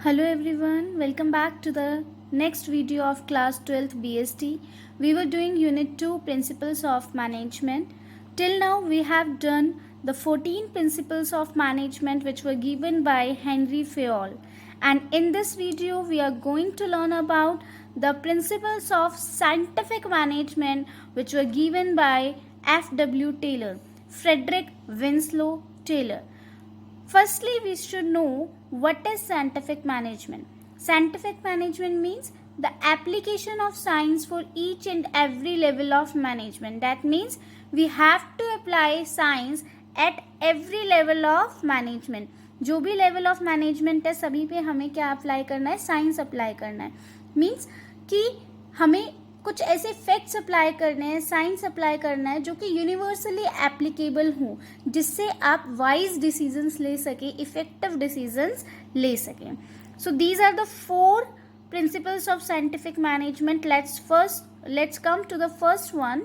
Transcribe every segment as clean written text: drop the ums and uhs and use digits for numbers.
Hello everyone, welcome back to the next video of class 12th BST. We were doing unit 2 principles of management. Till now we have done the 14 principles of management which were given by Henry Fayol. And in this video we are going to learn about the principles of scientific management which were given by F.W. Taylor, Frederick Winslow Taylor. Firstly, we should know what is scientific management. Scientific management means the application of science for each and every level of management. That means we have to apply science at every level of management. जो भी level of management है सभी पे हमें क्या apply करना है, science apply करना है. मीन्स कि हमें कुछ ऐसे फैक्ट्स अप्लाई करने हैं, साइंस अप्लाई करना है जो कि यूनिवर्सली एप्लीकेबल हो, जिससे आप वाइज डिसीजंस ले सकें, इफेक्टिव डिसीजंस ले सकें. So these are the 4 principles of scientific management. Let's come to the first one.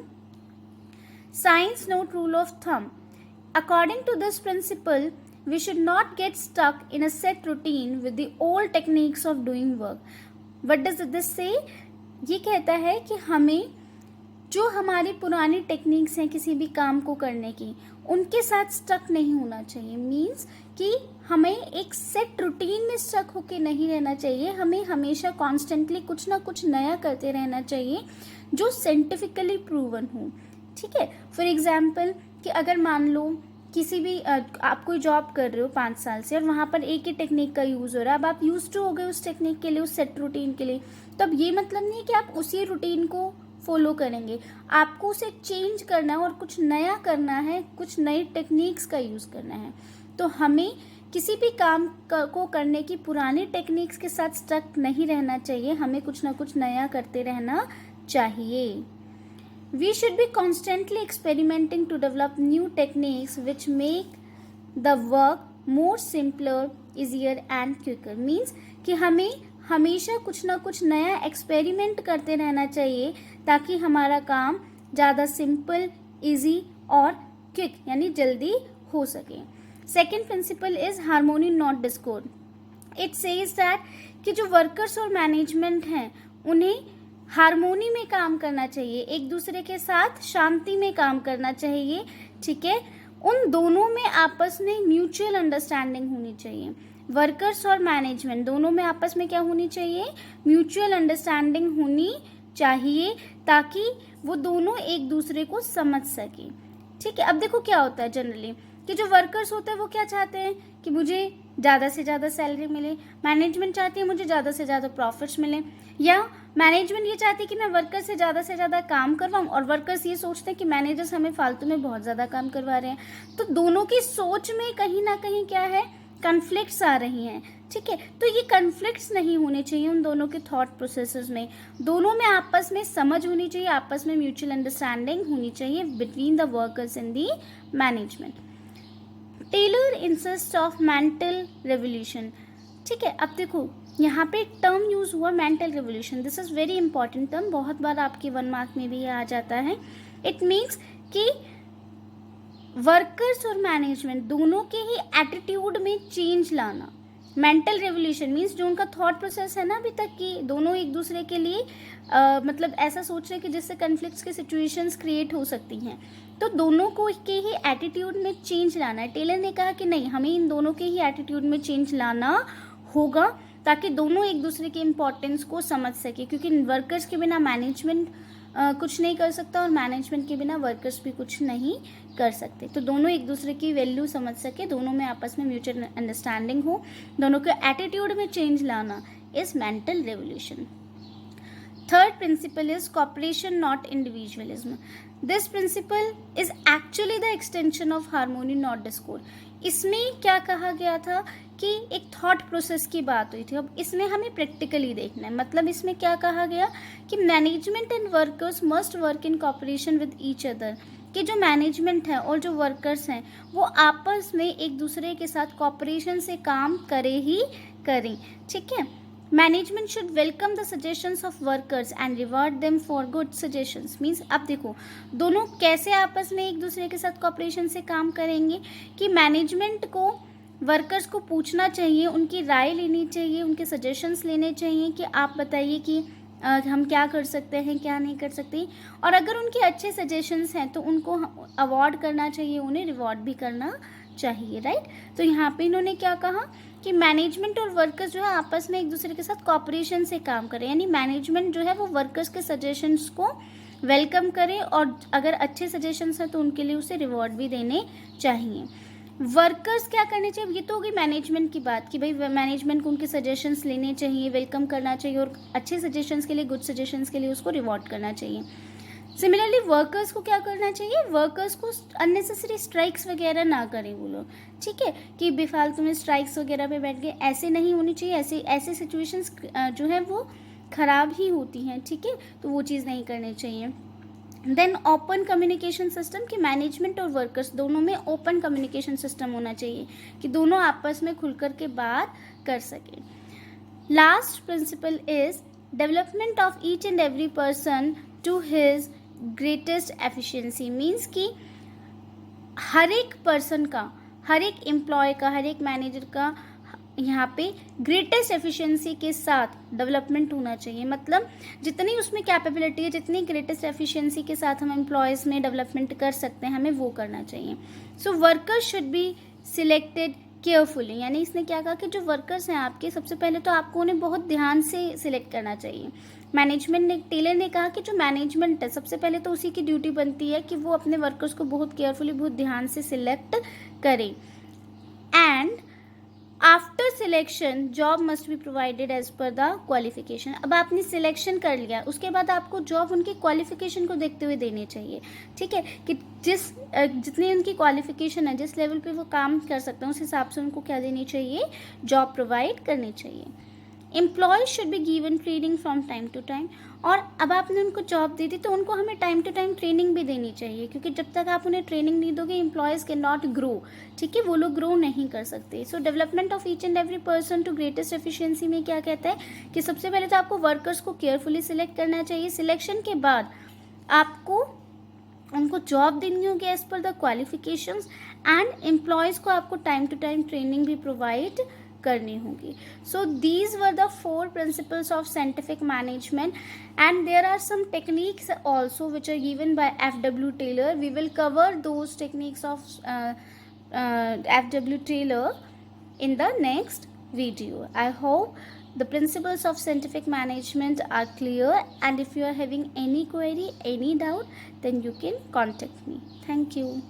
Science not rule of thumb. According to this principle, we should not get stuck in a set routine with the old techniques of doing work. What does this say? ये कहता है कि हमें जो हमारी पुरानी techniques हैं किसी भी काम को करने की, उनके साथ स्टक नहीं होना चाहिए. मीन्स कि हमें एक सेट रूटीन में स्टक होके नहीं रहना चाहिए. हमें हमेशा कॉन्स्टेंटली कुछ ना कुछ नया करते रहना चाहिए जो साइंटिफिकली प्रूवन हो. ठीक है. फॉर एग्जाम्पल कि अगर मान लो किसी भी आप कोई जॉब कर रहे हो 5 साल से और वहाँ पर एक ही टेक्निक का यूज़ हो रहा है. अब आप यूज टू हो गए उस टेक्निक के लिए, उस सेट रूटीन के लिए. तो अब ये मतलब नहीं है कि आप उसी रूटीन को फॉलो करेंगे. आपको उसे चेंज करना है और कुछ नया करना है, कुछ नई टेक्निक्स का यूज़ करना है. तो हमें किसी भी काम को करने की पुरानी टेक्निक्स के साथ स्टक नहीं रहना चाहिए. हमें कुछ ना कुछ नया करते रहना चाहिए. We should be constantly experimenting to develop new techniques which make the work more simpler, easier and quicker. Means कि हमें हमेशा कुछ ना कुछ नया एक्सपेरिमेंट करते रहना चाहिए ताकि हमारा काम ज़्यादा सिंपल, इजी और क्विक यानी जल्दी हो सके. Second principle is harmony not discord. It says that कि जो वर्कर्स और मैनेजमेंट हैं उन्हें हार्मोनी में काम करना चाहिए, एक दूसरे के साथ शांति में काम करना चाहिए. ठीक है. उन दोनों में आपस में म्यूचुअल अंडरस्टैंडिंग होनी चाहिए. वर्कर्स और मैनेजमेंट दोनों में आपस में क्या होनी चाहिए, म्यूचुअल अंडरस्टैंडिंग होनी चाहिए ताकि वो दोनों एक दूसरे को समझ सके. ठीक है. अब देखो क्या होता है जनरली कि जो वर्कर्स होते हैं वो क्या चाहते हैं कि मुझे ज़्यादा से ज़्यादा सैलरी मिले. मैनेजमेंट चाहती है मुझे ज़्यादा से ज़्यादा प्रॉफिट्स मिले. या मैनेजमेंट ये चाहती है कि मैं वर्कर से ज़्यादा काम करवाऊँ और वर्कर्स ये सोचते हैं कि मैनेजर्स हमें फालतू में बहुत ज़्यादा काम करवा रहे हैं. तो दोनों की सोच में कहीं ना कहीं क्या है, कन्फ्लिक्ट्स आ रही हैं. ठीक है. तो ये कन्फ्लिक्ट्स नहीं होने चाहिए उन दोनों के थॉट प्रोसेसेस में. दोनों में आपस में समझ होनी चाहिए, आपस में म्यूचुअल अंडरस्टैंडिंग होनी चाहिए between the workers in the management. Taylor insist of mental revolution. ठीक है. अब देखो यहाँ पे टर्म यूज हुआ mental revolution. This is very important term, बहुत बार आपके 1 मार्क में भी ये आ जाता है. इट मीन्स कि वर्कर्स और मैनेजमेंट दोनों के ही एटीट्यूड में चेंज लाना. मेंटल रेवोल्यूशन मीन्स जो उनका थॉट प्रोसेस है ना अभी तक कि दोनों एक दूसरे के लिए मतलब ऐसा सोच रहे हैं कि जिससे कन्फ्लिक्ट्स की सिचुएशंस क्रिएट हो सकती हैं. तो दोनों को के ही एटीट्यूड में चेंज लाना है. टेलर ने कहा कि नहीं, हमें इन दोनों के ही एटीट्यूड में चेंज लाना होगा ताकि दोनों एक दूसरे के इम्पोर्टेंस को समझ सके. क्योंकि वर्कर्स के बिना मैनेजमेंट कुछ नहीं कर सकता और मैनेजमेंट के बिना वर्कर्स भी कुछ नहीं कर सकते. तो दोनों एक दूसरे की वैल्यू समझ सके, दोनों में आपस में म्यूचुअल अंडरस्टैंडिंग हो, दोनों के एटीट्यूड में चेंज लाना is mental revolution. Third principle is cooperation, not individualism. This principle is actually the extension of harmony, not discord. इसमें क्या कहा गया था कि एक थॉट प्रोसेस की बात हुई थी. अब इसमें हमें प्रैक्टिकली देखना है. मतलब इसमें क्या कहा गया कि management and workers must work in cooperation with each other. कि जो मैनेजमेंट है और जो वर्कर्स हैं वो आपस में एक दूसरे के साथ कॉपरेशन से काम करे ही करें. ठीक है. Management should welcome the suggestions of workers and reward them for good suggestions. Means अब देखो दोनों कैसे आपस में एक दूसरे के साथ कॉपरेशन से काम करेंगे कि मैनेजमेंट को वर्कर्स को पूछना चाहिए, उनकी राय लेनी चाहिए, उनके सजेशंस लेने चाहिए कि आप बताइए कि हम क्या कर सकते हैं, क्या नहीं कर सकते। और अगर उनके अच्छे सजेशंस हैं तो उनको अवार्ड करना चाहिए, उन्हें रिवॉर्ड भी करना चाहिए, राइट। तो यहाँ पे इन्होंने क्या कहा कि मैनेजमेंट और वर्कर्स जो है आपस में एक दूसरे के साथ कॉपरेशन से काम करें, यानी मैनेजमेंट जो है वो वर्कर्स के सजेशंस को वेलकम करे और अगर अच्छे सजेशंस हैं तो उनके लिए उसे रिवॉर्ड भी देने चाहिए। वर्कर्स क्या करने चाहिए, ये तो होगी मैनेजमेंट की बात कि भाई मैनेजमेंट को उनके सजेशंस लेने चाहिए, वेलकम करना चाहिए और अच्छे सजेशंस के लिए, गुड सजेशंस के लिए उसको रिवॉर्ड करना चाहिए। सिमिलरली वर्कर्स को क्या करना चाहिए, वर्कर्स को अननेसेसरी स्ट्राइक्स वगैरह ना करें वो लोग, ठीक है, कि बेफालतू में स्ट्राइक्स वगैरह पे बैठ गए, ऐसे नहीं होनी चाहिए। ऐसे सिचुएशंस जो है वो ख़राब ही होती हैं, ठीक है, तो वो चीज़ नहीं करनी चाहिए। देन ओपन कम्युनिकेशन सिस्टम, कि मैनेजमेंट और वर्कर्स दोनों में ओपन कम्युनिकेशन सिस्टम होना चाहिए कि दोनों आपस में खुल कर के बात कर सकें। Last principle is development of each and every person to his greatest efficiency, means कि हर एक पर्सन का, हर एक एम्प्लॉय का, हर एक मैनेजर का यहाँ पे ग्रेटेस्ट एफिशिएंसी के साथ डेवलपमेंट होना चाहिए। मतलब जितनी उसमें कैपेबिलिटी है, जितनी ग्रेटेस्ट एफिशिएंसी के साथ हम एम्प्लॉयज़ में डेवलपमेंट कर सकते हैं, हमें वो करना चाहिए। So workers should be selected carefully, यानी इसने क्या कहा कि जो वर्कर्स हैं आपके, सबसे पहले तो आपको उन्हें बहुत ध्यान से सिलेक्ट करना चाहिए। मैनेजमेंट ने, टेलर ने कहा कि जो मैनेजमेंट है सबसे पहले तो उसी की ड्यूटी बनती है कि वो अपने वर्कर्स को बहुत केयरफुली, बहुत ध्यान से सिलेक्ट करें। And after selection job must be provided as per the qualification. अब आपने सिलेक्शन कर लिया, उसके बाद आपको जॉब उनकी क्वालिफिकेशन को देखते हुए देनी चाहिए, ठीक है, कि जितनी उनकी क्वालिफिकेशन है, जिस लेवल पे वो काम कर सकते हैं, उस हिसाब से उनको क्या देनी चाहिए, जॉब प्रोवाइड करनी चाहिए। Employees should be given training from time to time, और अब आपने उनको जॉब दे दी तो उनको हमें टाइम टू टाइम ट्रेनिंग भी देनी चाहिए, क्योंकि जब तक आप उन्हें ट्रेनिंग नहीं दोगे एम्प्लॉयज़ कैन नॉट ग्रो, ठीक है, वो लोग ग्रो नहीं कर सकते। So development of each and every person to greatest efficiency में क्या कहता है कि सबसे पहले तो आपको वर्कर्स को केयरफुली सिलेक्ट करना चाहिए। सिलेक्शन के बाद आपको उनको जॉब देनी होगी as per the qualifications, and employees को आपको टाइम टू टाइम ट्रेनिंग भी प्रोवाइड करनी होगी। So these were the 4 principles of scientific management, and there are some techniques also which are given by F.W. Taylor. We will cover those techniques of F.W. Taylor in the next video. I hope the principles of scientific management are clear, and if you are having any query, any doubt, then you can contact me. Thank you.